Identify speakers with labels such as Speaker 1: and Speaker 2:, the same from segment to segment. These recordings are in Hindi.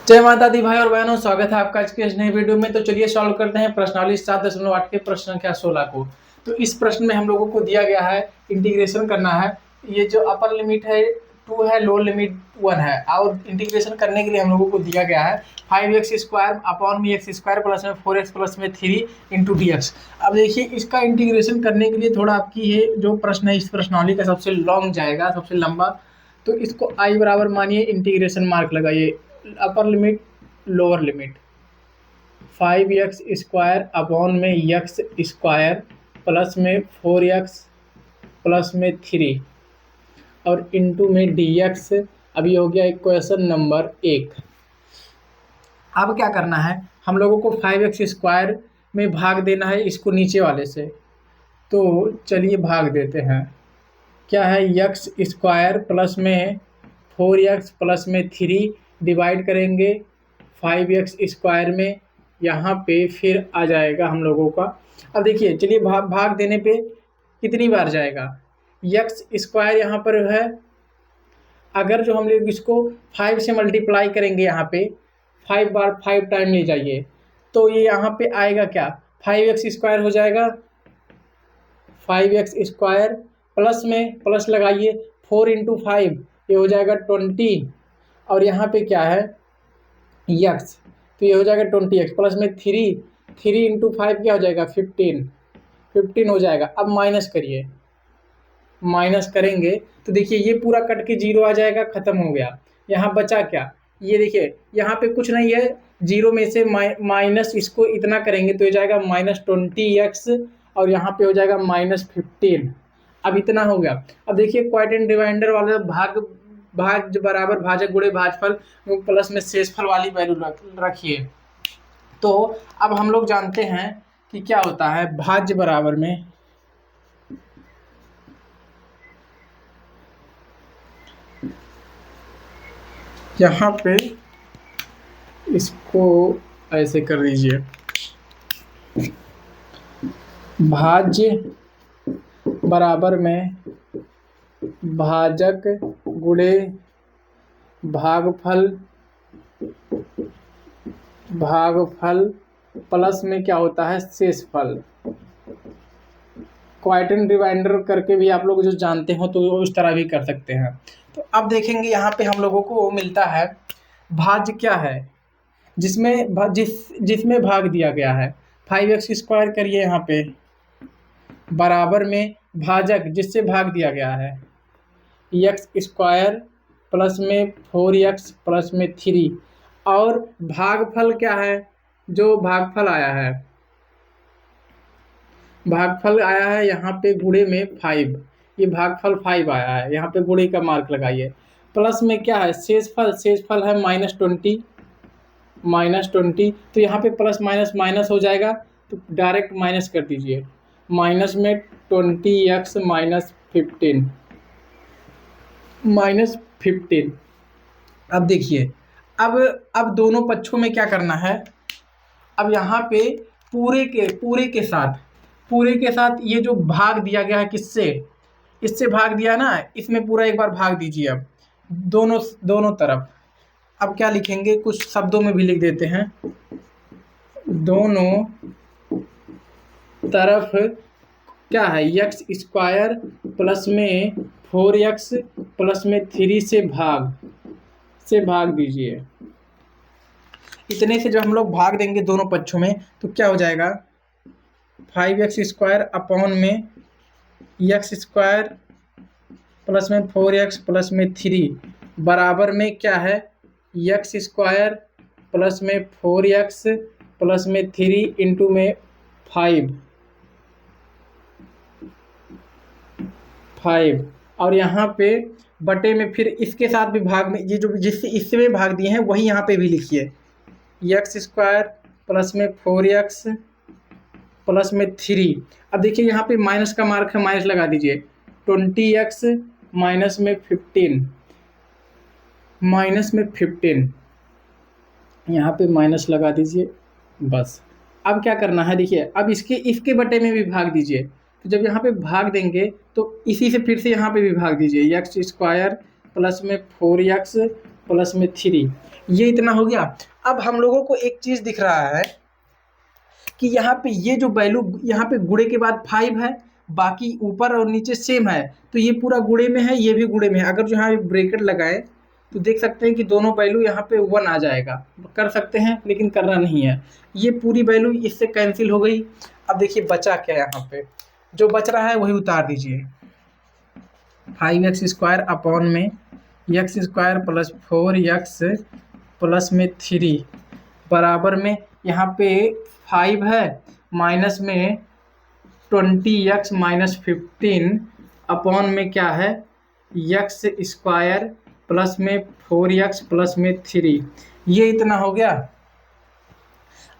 Speaker 1: जय माता दी भाई और बहनों, स्वागत है आपका आज के इस नए वीडियो में। तो चलिए सॉल्व करते हैं प्रश्नावली 7.8 के प्रश्न संख्या 16 को। तो इस प्रश्न में हम लोगों को दिया गया है इंटीग्रेशन करना है। ये जो अपर लिमिट है 2 है, लोअर लिमिट 1 है और इंटीग्रेशन करने के लिए हम लोगों को दिया गया है 5x² अपॉन में x² प्लस में 4x प्लस में 3 इंटू dx। अब देखिए इसका इंटीग्रेशन करने के लिए थोड़ा आपकी ये जो प्रश्न है इस प्रश्नावली का सबसे लॉन्ग जाएगा, सबसे लंबा। तो इसको आई बराबर मानिए, इंटीग्रेशन मार्क लगाइए, upper limit lower limit 5x² upon में x² प्लस में 4x प्लस में 3 और इंटू में dx। अभी हो गया इक्वेशन नंबर 1। अब क्या करना है, हम लोगों को 5x² में भाग देना है इसको नीचे वाले से। तो चलिए भाग देते हैं। क्या है, x² प्लस में 4x प्लस में 3 डिवाइड करेंगे 5x² में, यहाँ पे फिर आ जाएगा हम लोगों का। अब देखिए चलिए भाग देने पे कितनी बार जाएगा, x² यहाँ पर है। अगर जो हम लोग इसको 5 से मल्टीप्लाई करेंगे, यहाँ पे 5 बार 5 टाइम ले जाइए तो ये यहाँ पे आएगा क्या, 5x² हो जाएगा। 5x² प्लस में प्लस लगाइए 4 इंटू 5 ये हो जाएगा 20 और यहाँ पे क्या है x, तो ये हो जाएगा 20x प्लस में 3 इंटू 5 क्या हो जाएगा 15 हो जाएगा। अब माइनस करिए, माइनस करेंगे तो देखिए ये पूरा कट के 0 आ जाएगा, ख़त्म हो गया। यहाँ बचा क्या, ये देखिए यहाँ पे कुछ नहीं है, 0 में से माइनस इसको इतना करेंगे तो हो जाएगा -20x और यहाँ पे हो जाएगा -15। अब इतना हो गया। अब देखिए क्वाड्रेंट डिवाइडर वाला भाग बराबर भाजक गुणे भाजफल प्लस में शेषफल वाली वैल्यू रखिए। तो अब हम लोग जानते हैं कि क्या होता है, भाज्य बराबर में यहाँ पे इसको ऐसे कर दीजिए, भाज्य बराबर में भाजक गुणे भागफल प्लस में क्या होता है शेषफल। क्वाड्रेंट डिवाइडर करके भी आप लोग जो जानते हो तो उस तरह भी कर सकते हैं। तो अब देखेंगे यहाँ पे हम लोगों को मिलता है भाज्य क्या है, जिसमें भाग दिया गया है 5x² करिए यहाँ पे बराबर में भाजक जिससे भाग दिया गया है x² प्लस में 4x प्लस में 3 और भागफल क्या है, जो भागफल आया है यहाँ पे गुणे में 5, ये भागफल 5 आया है, यहाँ पे गुणे का मार्क लगाइए। प्लस में क्या है शेषफल है -20 तो यहाँ पे प्लस माइनस माइनस हो जाएगा तो डायरेक्ट माइनस कर दीजिए, माइनस में 20x -15। अब देखिए अब दोनों पक्षों में क्या करना है, अब यहाँ पे पूरे के साथ ये जो भाग दिया गया है इससे भाग दिया ना, इसमें पूरा एक बार भाग दीजिए। अब दोनों तरफ अब क्या लिखेंगे, कुछ शब्दों में भी लिख देते हैं, दोनों तरफ क्या है x² प्लस में 4x प्लस में 3 से भाग दीजिए। इतने से जब हम लोग भाग देंगे दोनों पक्षों में तो क्या हो जाएगा 5x² अपॉन में x² प्लस में 4x प्लस में 3 बराबर में क्या है x² प्लस में 4x प्लस में 3 इंटू में 5 और यहाँ पे बटे में फिर इसके साथ भी भाग में ये जो जिससे इससे में भाग दिए हैं वही यहाँ पे भी लिखिए, x² प्लस में 4x प्लस में 3। अब देखिए यहाँ पे माइनस का मार्क है, माइनस लगा दीजिए, 20x माइनस में 15 यहाँ पे माइनस लगा दीजिए बस। अब क्या करना है, देखिए अब इसके बटे में भी भाग दीजिए, तो जब यहाँ पे भाग देंगे तो इसी से फिर से यहाँ पे भी भाग दीजिए, x² प्लस में 4x प्लस में 3, ये इतना हो गया। अब हम लोगों को एक चीज़ दिख रहा है कि यहाँ पे ये जो वैल्यू यहाँ पे गुणे के बाद 5 है, बाकी ऊपर और नीचे सेम है, तो ये पूरा गुणे में है, ये भी गुणे में है। अगर जो यहाँ ब्रैकेट लगाए तो देख सकते हैं कि दोनों वैल्यू यहाँ पे 1 आ जाएगा। कर सकते हैं लेकिन करना नहीं है। ये पूरी वैल्यू इससे कैंसिल हो गई। अब देखिए बचा क्या, यहाँ पे जो बच रहा है वही उतार दीजिए। 5x² अपॉन में x² प्लस 4x प्लस में 3 बराबर में यहाँ पे 5 है, माइनस में 20x माइनस 15 अपॉन में क्या है x² प्लस में 4x प्लस में 3, ये इतना हो गया।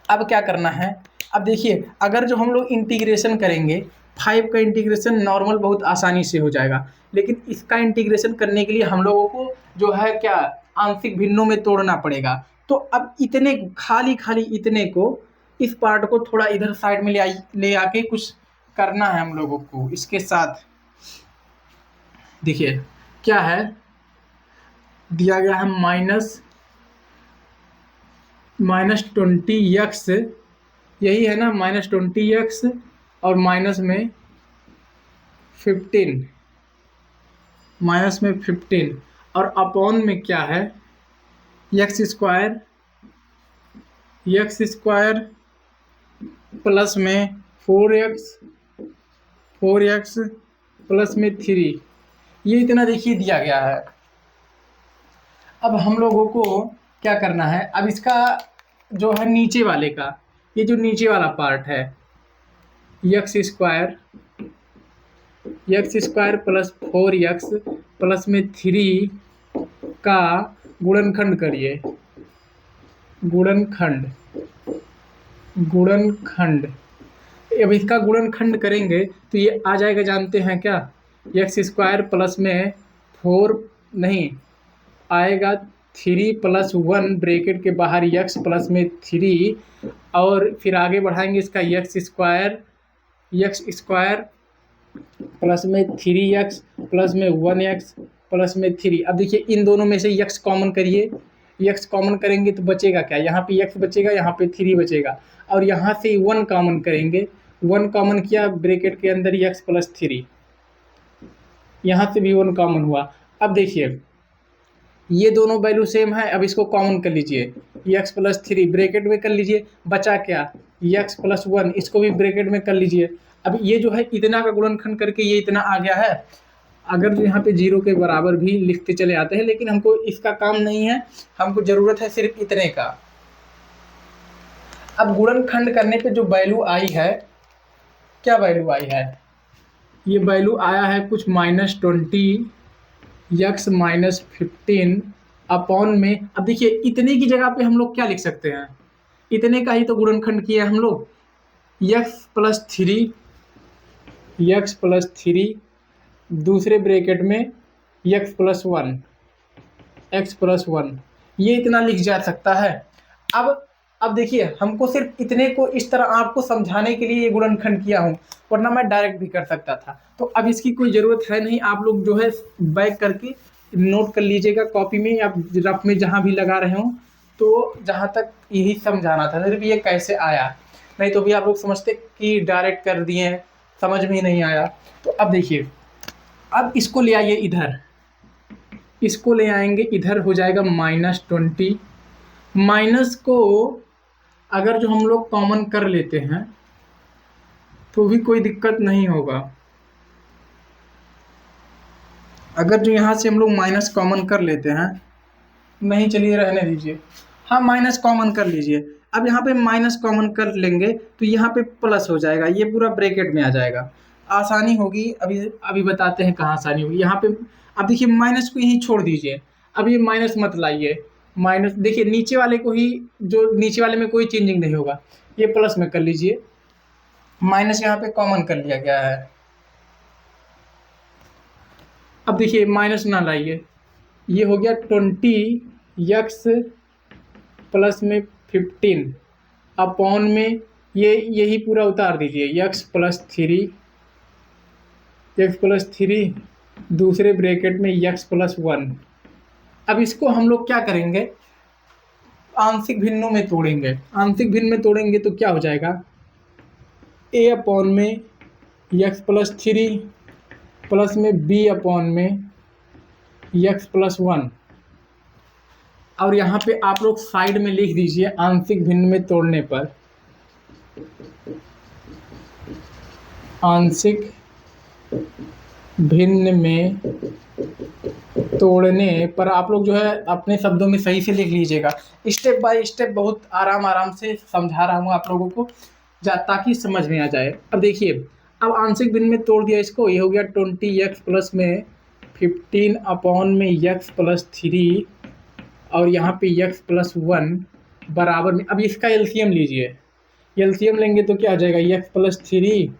Speaker 1: अब क्या करना है, अब देखिए अगर जो हम लोग इंटीग्रेशन करेंगे, 5 का इंटीग्रेशन नॉर्मल बहुत आसानी से हो जाएगा, लेकिन इसका इंटीग्रेशन करने के लिए हम लोगों को जो है क्या आंशिक भिन्नों में तोड़ना पड़ेगा। तो अब इतने खाली इतने को, इस पार्ट को थोड़ा इधर साइड में ले आके कुछ करना है हम लोगों को इसके साथ। देखिए क्या है दिया गया है, माइनस 20x, यही है ना, माइनस 20x और माइनस में 15, माइनस में 15 और अपॉन में क्या है x² प्लस में 4x प्लस में 3, ये इतना देखिए दिया गया है। अब हम लोगों को क्या करना है, अब इसका जो है नीचे वाले का, ये जो नीचे वाला पार्ट है x² प्लस 4x प्लस में 3 का गुणनखंड करिए, गुणनखंड। अब इसका गुणनखंड करेंगे तो ये आ जाएगा, जानते हैं क्या, x² प्लस में 4 नहीं आएगा 3 प्लस 1 ब्रैकेट के बाहर x प्लस में 3, और फिर आगे बढ़ाएंगे इसका x² प्लस में 3x प्लस में 1x प्लस में 3। अब देखिए इन दोनों में से x कॉमन करिए, x कॉमन करेंगे तो बचेगा क्या, यहाँ पे x बचेगा, यहाँ पे 3 बचेगा, और यहाँ से 1 कॉमन करेंगे, 1 कॉमन किया ब्रैकेट के अंदर x प्लस 3, यहाँ से भी 1 कॉमन हुआ। अब देखिए ये दोनों वैल्यू सेम है, अब इसको कॉमन कर लीजिए, x प्लस 3 ब्रैकेट में कर लीजिए, बचा क्या x प्लस 1, इसको भी ब्रैकेट में कर लीजिए। अब ये जो है इतना का गुणनखंड करके ये इतना आ गया है। अगर जो यहाँ पे 0 के बराबर भी लिखते चले आते हैं, लेकिन हमको इसका काम नहीं है, हमको ज़रूरत है सिर्फ इतने का। अब गुणनखंड करने पे जो वैल्यू आई है, क्या वैल्यू आई है, ये वैल्यू आया है कुछ -20x माइनस 15 अपॉन में। अब देखिए इतने की जगह पे हम लोग क्या लिख सकते हैं, इतने का ही तो गुणनखंड किया हम लोग, x प्लस 3 दूसरे ब्रैकेट में x प्लस 1, ये इतना लिख जा सकता है। अब देखिए हमको सिर्फ इतने को इस तरह आपको समझाने के लिए ये गुणनखंड किया हूँ, वरना मैं डायरेक्ट भी कर सकता था। तो अब इसकी कोई ज़रूरत है नहीं, आप लोग जो है बैक करके नोट कर लीजिएगा कॉपी में या रफ में जहाँ भी लगा रहे हों। तो जहाँ तक यही समझाना था, सिर्फ ये कैसे आया, नहीं तो भी आप लोग समझते कि डायरेक्ट कर दिए, समझ में ही नहीं आया। तो अब देखिए, अब इसको ले आइए इधर, इसको ले आएंगे इधर, हो जाएगा -20। माइनस को अगर जो हम लोग कॉमन कर लेते हैं तो भी कोई दिक्कत नहीं होगा। अगर जो यहाँ से हम लोग माइनस कॉमन कर लेते हैं, नहीं चलिए रहने दीजिए, हाँ माइनस कॉमन कर लीजिए। अब यहाँ पे माइनस कॉमन कर लेंगे तो यहाँ पे प्लस हो जाएगा, ये पूरा ब्रैकेट में आ जाएगा, आसानी होगी। अभी बताते हैं कहाँ आसानी होगी। यहाँ पे अब देखिए माइनस को यहीं छोड़ दीजिए, अब ये माइनस मत लाइए, माइनस देखिए नीचे वाले को ही, जो नीचे वाले में कोई चेंजिंग नहीं होगा, ये प्लस में कर लीजिए, माइनस यहाँ पे कॉमन कर लिया गया है। अब देखिए माइनस ना लाइए, ये हो गया 20x प्लस में 15 अपॉन में ये यही पूरा उतार दीजिए, x प्लस 3 दूसरे ब्रैकेट में x प्लस 1, अब इसको हम लोग क्या करेंगे, आंशिक भिन्नों में तोड़ेंगे। आंशिक भिन्न में तोड़ेंगे तो क्या हो जाएगा, a अपॉन में x प्लस 3 प्लस में b अपॉन में x प्लस 1। और यहाँ पे आप लोग साइड में लिख दीजिए आंशिक भिन्न में तोड़ने पर, आंशिक भिन्न में तोड़ने पर आप लोग जो है अपने शब्दों में सही से लिख लीजिएगा। स्टेप बाय स्टेप बहुत आराम से समझा रहा हूँ आप लोगों को ताकि समझ में आ जाए। अब देखिए, अब आंशिक भिन्न में तोड़ दिया इसको, ये हो गया 20x प्लस में 15 अपॉन में x प्लस 3 और यहाँ पे x प्लस 1 बराबर में, अब इसका एलसीएम लीजिए। एलसीएम लेंगे तो क्या आ जाएगा, x प्लस 3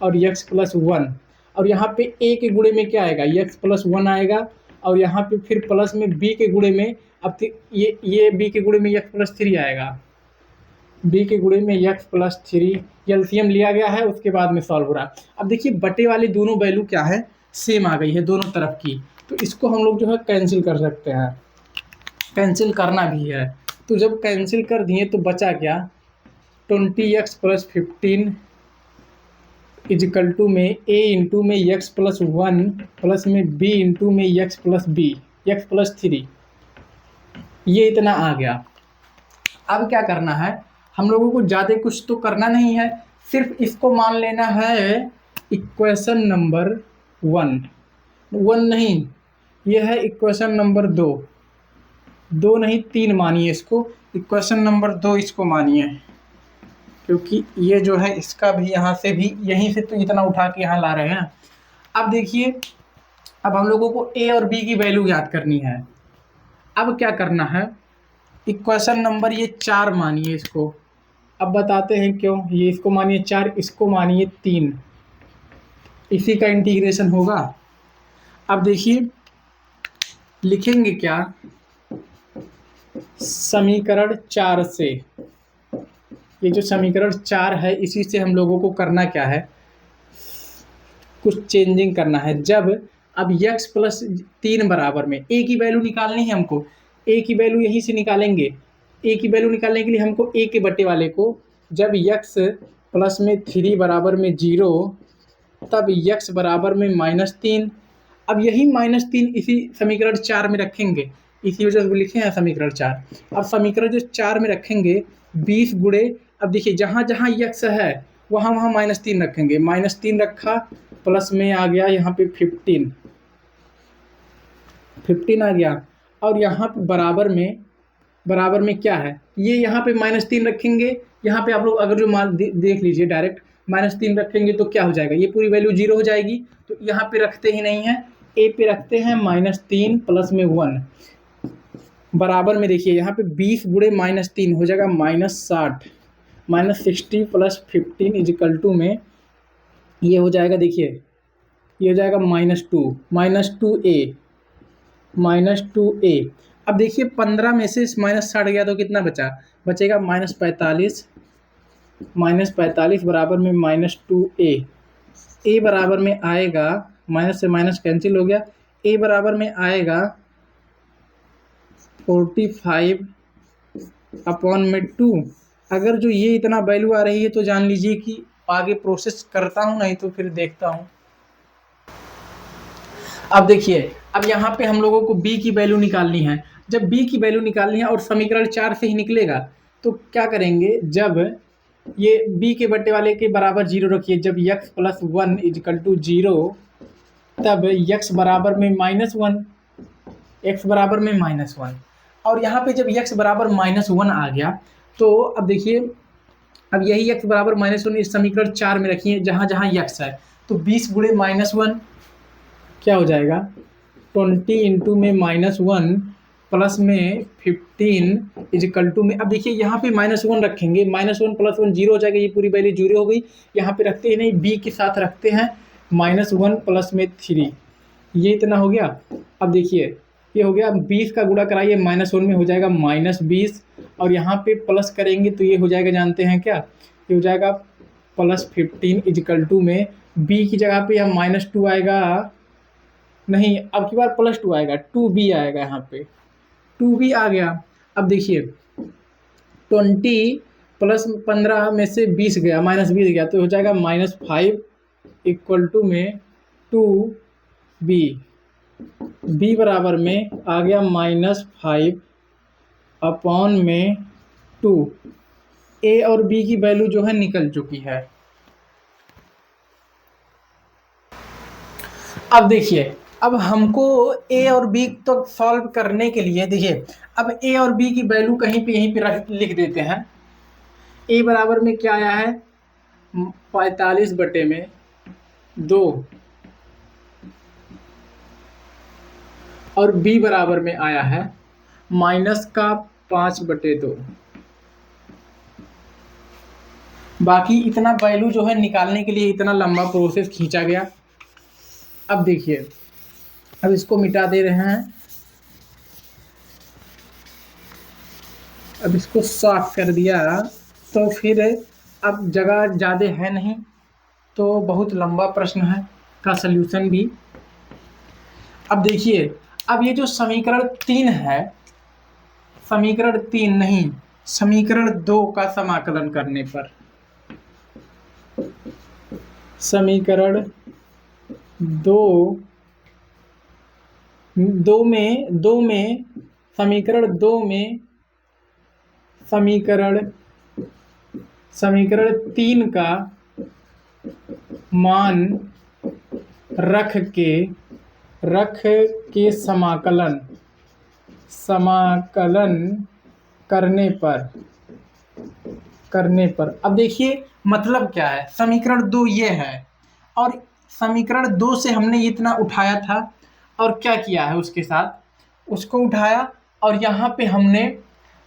Speaker 1: और x प्लस 1, और यहाँ पे a के गुणे में क्या आएगा, x प्लस 1 आएगा, और यहाँ पे फिर प्लस में b के गुणे में, अब ये b के गुणे में x प्लस 3 आएगा, b के गुणे में x प्लस 3, एलसीएम लिया गया है, उसके बाद में सॉल्व हो रहा है। अब देखिए बटे वाली दोनों वैल्यू क्या है, सेम आ गई है दोनों तरफ की, तो इसको हम लोग जो है कैंसिल कर सकते हैं, कैंसिल करना भी है। तो जब कैंसिल कर दिए तो बचा क्या, 20x प्लस 15 इजिकल टू में a इंटू में x प्लस 1 प्लस में b इंटू में x plus b, x plus 3, ये इतना आ गया। अब क्या करना है, हम लोगों को ज़्यादा कुछ तो करना नहीं है, सिर्फ इसको मान लेना है इक्वेशन नंबर 1 नहीं, ये है इक्वेशन नंबर 2 नहीं 3 मानिए इसको, इक्वेशन नंबर 2 इसको मानिए, क्योंकि ये जो है इसका भी यहाँ से भी यहीं से तो इतना उठा के यहाँ ला रहे हैं। अब देखिए, अब हम लोगों को a और b की वैल्यू याद करनी है। अब क्या करना है, इक्वेशन नंबर ये 4 मानिए इसको, अब बताते हैं क्यों, ये इसको मानिए 4, इसको मानिए 3, इसी का इंटीग्रेशन होगा। अब देखिए लिखेंगे क्या, समीकरण 4 से, ये जो समीकरण 4 है इसी से हम लोगों को करना क्या है, कुछ चेंजिंग करना है। जब अब x प्लस 3 बराबर में a की वैल्यू निकालनी है हमको, a की वैल्यू यहीं से निकालेंगे। a की वैल्यू निकालने के लिए हमको a के बटे वाले को, जब x प्लस में 3 बराबर में 0 तब x बराबर में -3। अब यही -3 इसी समीकरण 4 में रखेंगे, इसी वजह से लिखे हैं समीकरण 4। अब समीकरण जो 4 में रखेंगे 20 गुणे, अब देखिए जहाँ जहाँ x है वहाँ वहाँ -3 रखेंगे, -3 रखा, प्लस में आ गया यहाँ पे 15 आ गया, और यहाँ पे बराबर में क्या है, ये यहाँ पे -3 रखेंगे, यहाँ पे आप लोग अगर जो मान देख लीजिए डायरेक्ट -3 रखेंगे तो क्या हो जाएगा, ये पूरी वैल्यू 0 हो जाएगी, तो यहाँ पे रखते ही नहीं है, a पे रखते हैं -3 प्लस में 1 बराबर में, देखिए यहाँ पे 20 गुणे -3 हो जाएगा -60, -60 प्लस 15 इजिकल टू में ये हो जाएगा, देखिए ये हो जाएगा -2a। अब देखिए 15 में से -60 गया तो कितना बचेगा -45 बराबर में -2a, a बराबर में आएगा, माइनस से माइनस कैंसिल हो गया, a बराबर में आएगा 45 अपॉन में 2। अगर जो ये इतना वैल्यू आ रही है तो जान लीजिए कि आगे प्रोसेस करता हूँ, नहीं तो फिर देखता हूँ। अब देखिए, अब यहाँ पे हम लोगों को b की वैल्यू निकालनी है। जब b की वैल्यू निकालनी है और समीकरण 4 से ही निकलेगा तो क्या करेंगे, जब ये b के बटे वाले के बराबर 0 रखिए, जब x प्लस 1 इजिकल टू 0 तब x बराबर में -1, x बराबर में -1, और यहाँ पे जब x बराबर -1 आ गया तो अब देखिए, अब यही x बराबर -1 इस समीकरण 4 में रखिए जहाँ जहाँ x है, तो 20 गुणे -1 क्या हो जाएगा, 20 इंटू में -1 प्लस में 15 इजिकल टू में, अब देखिए यहाँ पे -1 रखेंगे, -1 प्लस 1 0 हो जाएगा, ये पूरी वैल्यू 0 हो गई, यहाँ पे रखते ही नहीं, b के साथ रखते हैं -1 प्लस में 3, ये इतना हो गया। अब देखिए ये हो गया, 20 का गुणा कराइए -1 में हो जाएगा -20, और यहाँ पे प्लस करेंगे तो ये हो जाएगा, जानते हैं क्या, ये हो जाएगा +15 इजिकल टू में b की जगह पे यहाँ -2 आएगा, नहीं अब की बार +2 आएगा, 2b आएगा यहाँ पे, 2 भी आ गया। अब देखिए 20 प्लस 15 में से 20 गया, -20 गया, तो हो जाएगा -5 इक्वल टू में 2b। b बराबर में आ गया -5 अपॉन में 2। a और b की वैल्यू जो है निकल चुकी है। अब देखिए, अब हमको a और b तो सॉल्व करने के लिए देखिए, अब a और b की वैल्यू कहीं पे यहीं पे लिख देते हैं। a बराबर में क्या आया है 45/2 और b बराबर में आया है -5/2। बाकी इतना वैल्यू जो है निकालने के लिए इतना लंबा प्रोसेस खींचा गया। अब देखिए, अब इसको मिटा दे रहे हैं, अब इसको साफ कर दिया तो फिर अब जगह ज़्यादा है नहीं, तो बहुत लंबा प्रश्न है का सल्यूशन भी। अब देखिए, अब ये जो समीकरण 3 है, समीकरण 3 नहीं, समीकरण 2 का समाकलन करने पर, समीकरण 2 में समीकरण 2 में समीकरण 3 का मान रख के समाकलन करने पर अब देखिए मतलब क्या है, समीकरण 2 ये है और समीकरण 2 से हमने इतना उठाया था और क्या किया है उसके साथ, उसको उठाया और यहाँ पे हमने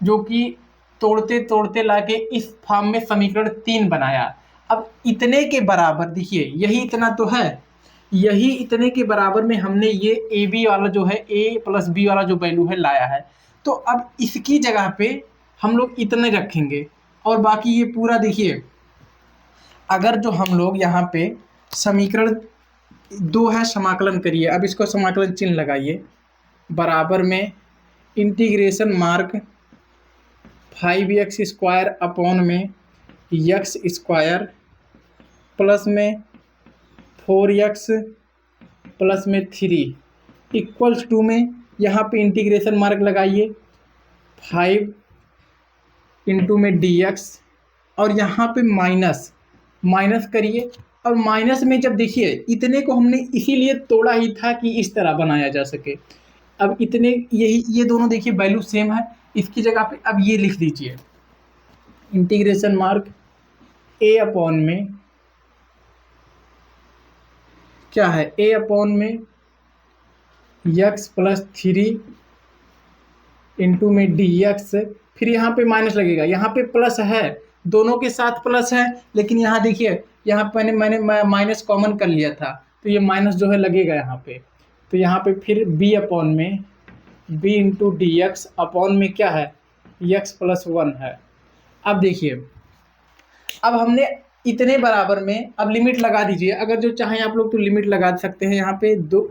Speaker 1: जो कि तोड़ते तोड़ते लाके इस फॉर्म में समीकरण 3 बनाया। अब इतने के बराबर देखिए, यही इतना तो है, यही इतने के बराबर में हमने ये ए बी वाला जो है a + b वाला जो वैल्यू है लाया है। तो अब इसकी जगह पे हम लोग इतने रखेंगे और बाकी ये पूरा देखिए, अगर जो हम लोग यहाँ पे समीकरण 2 है समाकलन करिए, अब इसको समाकलन चिन्ह लगाइए, बराबर में इंटीग्रेशन मार्क 5x² अपॉन में x² प्लस में 4x प्लस में 3 इक्वल्स टू में यहाँ पे इंटीग्रेशन मार्क लगाइए 5 इंटू में dx और यहाँ पे माइनस करिए। और माइनस में जब देखिए इतने को हमने इसीलिए तोड़ा ही था कि इस तरह बनाया जा सके। अब इतने यही ये दोनों देखिए वैल्यू सेम है, इसकी जगह पे अब ये लिख दीजिए इंटीग्रेशन मार्क a अपॉन में क्या है, a अपॉन में x + 3 इंटू में dx, फिर यहाँ पे माइनस लगेगा, यहाँ पे प्लस है, दोनों के साथ प्लस है, लेकिन यहाँ देखिए यहाँ पे मैंने माइनस कॉमन कर लिया था तो ये माइनस जो है लगेगा यहाँ पे। तो यहाँ पे फिर b अपॉन में b इंटू dx अपॉन में क्या है x + 1 है। अब देखिए, अब हमने इतने बराबर में अब लिमिट लगा दीजिए, अगर जो चाहें आप लोग तो लिमिट लगा सकते हैं। यहाँ पे 2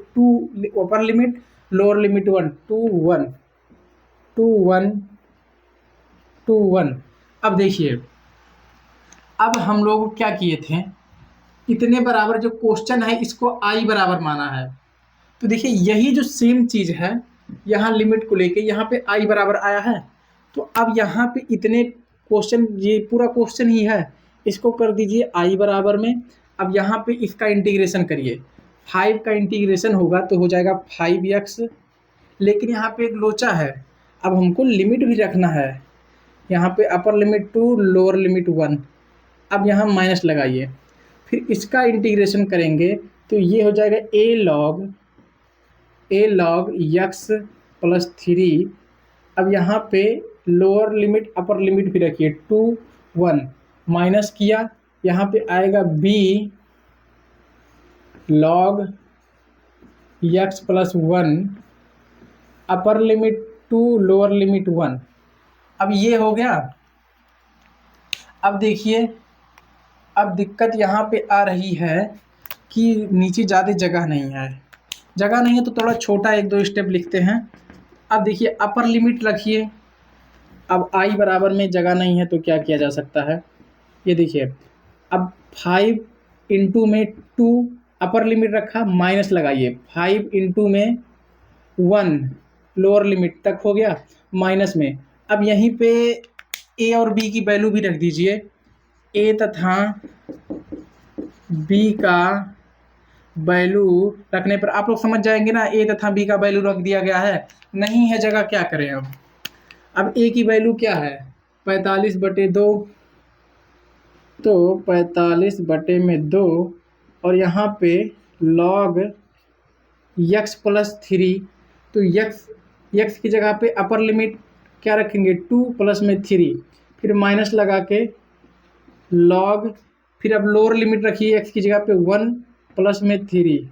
Speaker 1: अपर लिमिट लोअर लिमिट 1 2 1। अब देखिए, अब हम लोग क्या किए थे, इतने बराबर जो क्वेश्चन है इसको i बराबर माना है। तो देखिए यही जो सेम चीज़ है, यहाँ लिमिट को लेके यहाँ पे i बराबर आया है। तो अब यहाँ पे इतने क्वेश्चन, ये पूरा क्वेश्चन ही है, इसको कर दीजिए i बराबर में। अब यहाँ पे इसका इंटीग्रेशन करिए, 5 का इंटीग्रेशन होगा तो हो जाएगा 5x, लेकिन यहाँ पे एक लोचा है, अब हमको लिमिट भी रखना है, यहाँ पे अपर लिमिट 2 लोअर लिमिट 1। अब यहाँ माइनस लगाइए, फिर इसका इंटीग्रेशन करेंगे तो ये हो जाएगा a log x + 3। अब यहाँ पे लोअर लिमिट अपर लिमिट भी रखिए 2 1 माइनस किया, यहाँ पे आएगा b log x + 1 upper limit 2 lower limit 1। अब ये हो गया। अब देखिए, अब दिक्कत यहाँ पे आ रही है कि नीचे ज़्यादा जगह नहीं है तो थोड़ा छोटा 1-2 स्टेप लिखते हैं। अब देखिए अपर लिमिट रखिए। अब i बराबर में जगह नहीं है तो क्या किया जा सकता है, ये देखिए अब 5 इंटू में 2 अपर लिमिट रखा, माइनस लगाइए 5 इंटू में 1 लोअर लिमिट तक हो गया माइनस में। अब यहीं पे a और b की वैल्यू भी रख दीजिए, a तथा b का वैल्यू रखने पर आप लोग समझ जाएंगे ना, a तथा b का वैल्यू रख दिया गया है, नहीं है जगह क्या करें। अब a की वैल्यू क्या है 45/2, तो 45/2 और यहाँ पे log x + 3, तो x की जगह पे अपर लिमिट क्या रखेंगे 2 प्लस में 3, फिर माइनस लगा के log, फिर अब लोअर लिमिट रखिए x की जगह पे 1 प्लस में 3।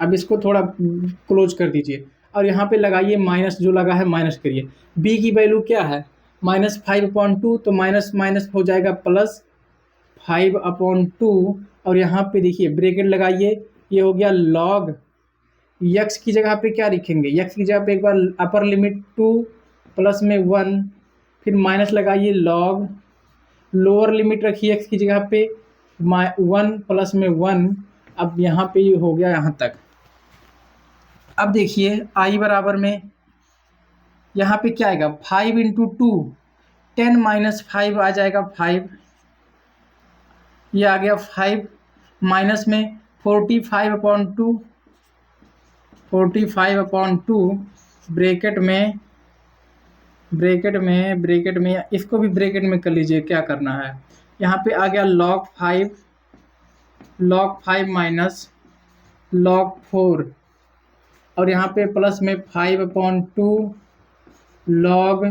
Speaker 1: अब इसको थोड़ा क्लोज कर दीजिए और यहाँ पे लगाइए माइनस, जो लगा है माइनस करिए। b की वैल्यू क्या है -5/2, तो माइनस माइनस हो जाएगा +5/2 और यहाँ पे देखिए ब्रैकेट लगाइए, ये हो गया log x की जगह पे क्या लिखेंगे, x की जगह पे एक बार अपर लिमिट 2 प्लस में 1, फिर माइनस लगाइए log, लोअर लिमिट रखिए x की जगह पे 1 प्लस में 1। अब यहाँ पे ये हो गया यहाँ तक। अब देखिए i बराबर में यहाँ पे क्या आएगा 5 इंटू 2, 10 माइनस 5 आ जाएगा 5, ये आ गया 5 माइनस में 45/2, 45/2 ब्रैकेट में इसको भी ब्रैकेट में कर लीजिए, क्या करना है। यहाँ पे आ गया log 5 माइनस log 4 और यहाँ पे प्लस में 5/2 log,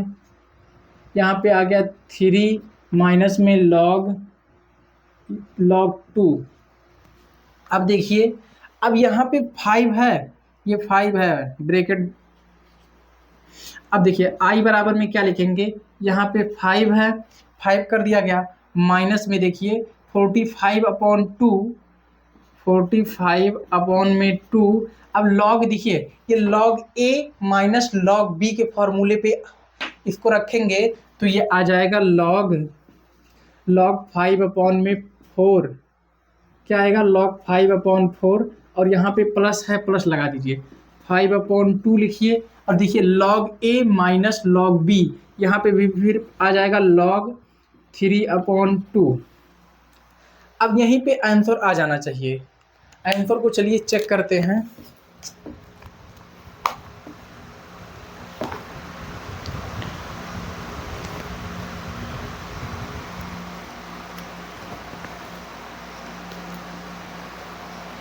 Speaker 1: यहाँ पे आ गया 3 माइनस में log 2। अब देखिए अब यहाँ पे 5 है, ये 5 है ब्रैकेट। अब देखिए i बराबर में क्या लिखेंगे, यहाँ पे 5 है, 5 कर दिया गया, माइनस में देखिए 45/2। अब log देखिए ये log a minus log b के फॉर्मूले पे इसको रखेंगे तो ये आ जाएगा log 5/4, क्या आएगा log 5/4 और यहाँ पे प्लस है, प्लस लगा दीजिए 5/2 लिखिए और देखिए log a minus log b, यहाँ पे भी फिर आ जाएगा log 3/2। अब यहीं पे आंसर आ जाना चाहिए, आंसर को चलिए चेक करते हैं।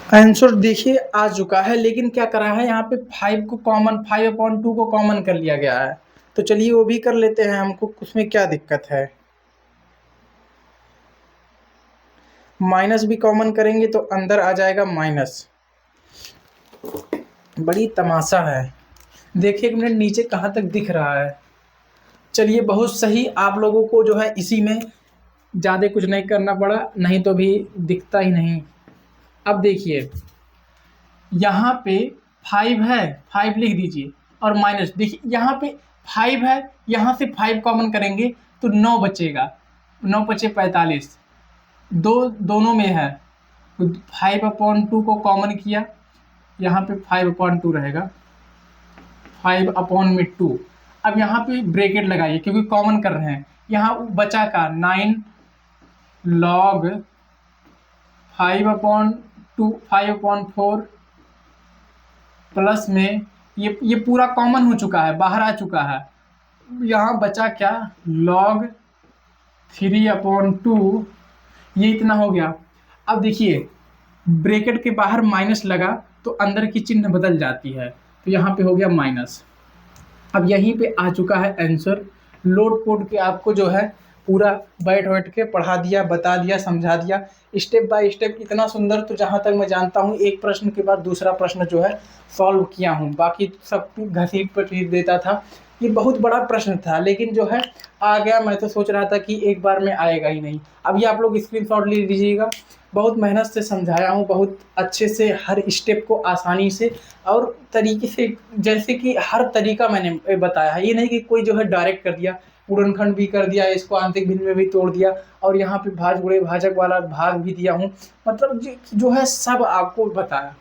Speaker 1: आंसर देखिए आ चुका है, लेकिन क्या करा है यहाँ पे 5 को कॉमन 5/2 को कॉमन कर लिया गया है, तो चलिए वो भी कर लेते हैं, हमको उसमें क्या दिक्कत है। माइनस भी कॉमन करेंगे तो अंदर आ जाएगा माइनस, बड़ी तमाशा है। देखिए 1 मिनट नीचे कहाँ तक दिख रहा है। चलिए बहुत सही, आप लोगों को जो है इसी में ज़्यादा कुछ नहीं करना पड़ा, नहीं तो भी दिखता ही नहीं। अब देखिए यहाँ पे 5 है, 5 लिख दीजिए और माइनस, देखिए यहाँ पे 5 है, यहाँ से 5 कॉमन करेंगे तो 9 बचेगा, 9 बचे 45, दोनों में है, 5/2 को कॉमन किया, यहाँ पे 5/2 रहेगा, 5/2। अब यहाँ पे ब्रैकेट लगाइए क्योंकि कॉमन कर रहे हैं, यहाँ बचा का 9 log 5/4 प्लस में ये पूरा कॉमन हो चुका है, बाहर आ चुका है, यहाँ बचा क्या log 3/2, ये इतना हो गया। अब देखिए ब्रैकेट के बाहर माइनस लगा तो अंदर की चिन्ह बदल जाती है, तो यहाँ पे हो गया माइनस। अब यहीं पे आ चुका है आंसर, लोड पोड के आपको जो है पूरा बैठ के पढ़ा दिया, बता दिया, समझा दिया स्टेप बाय स्टेप, इतना सुंदर। तो जहाँ तक मैं जानता हूँ एक प्रश्न के बाद दूसरा प्रश्न जो है सॉल्व किया हूँ, बाकी सब घसीट पसीट देता था। ये बहुत बड़ा प्रश्न था लेकिन जो है आ गया, मैं तो सोच रहा था कि एक बार में आएगा ही नहीं। अभी आप लोग स्क्रीनशॉट ले लीजिएगा बहुत मेहनत से समझाया हूँ, बहुत अच्छे से हर स्टेप को आसानी से और तरीके से, जैसे कि हर तरीका मैंने बताया है। ये नहीं कि कोई जो है डायरेक्ट कर दिया, गुणनखंड भी कर दिया, इसको आंतरिक भिन्न में भी तोड़ दिया और यहाँ पे भाज्य गुणे भाजक वाला भाग भी दिया हूँ। मतलब जो है सब आपको बताया।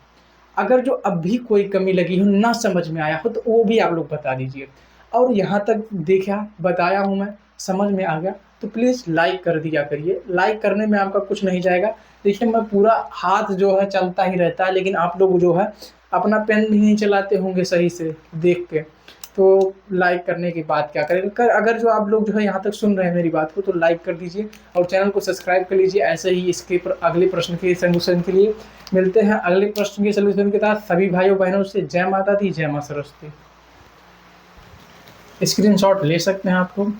Speaker 1: अगर जो अब भी कोई कमी लगी हो, ना समझ में आया हो, तो वो भी आप लोग बता दीजिए। और यहाँ तक देखा बताया हूँ मैं, समझ में आ गया तो प्लीज़ लाइक कर दिया करिए। लाइक करने में आपका कुछ नहीं जाएगा। देखिए मैं पूरा हाथ जो है चलता ही रहता है, लेकिन आप लोग जो है अपना पेन भी नहीं चलाते होंगे सही से देख के, तो लाइक करने की बात क्या करें। अगर जो आप लोग जो है यहाँ तक सुन रहे हैं मेरी बात को, तो लाइक कर दीजिए और चैनल को सब्सक्राइब कर लीजिए। ऐसे ही इसके अगले प्रश्न के सॉल्यूशन के लिए मिलते हैं अगले प्रश्न के सॉल्यूशन के साथ। सभी भाइयों बहनों से जय माता दी, जय मां सरस्वती। स्क्रीनशॉट ले सकते हैं आप लोग।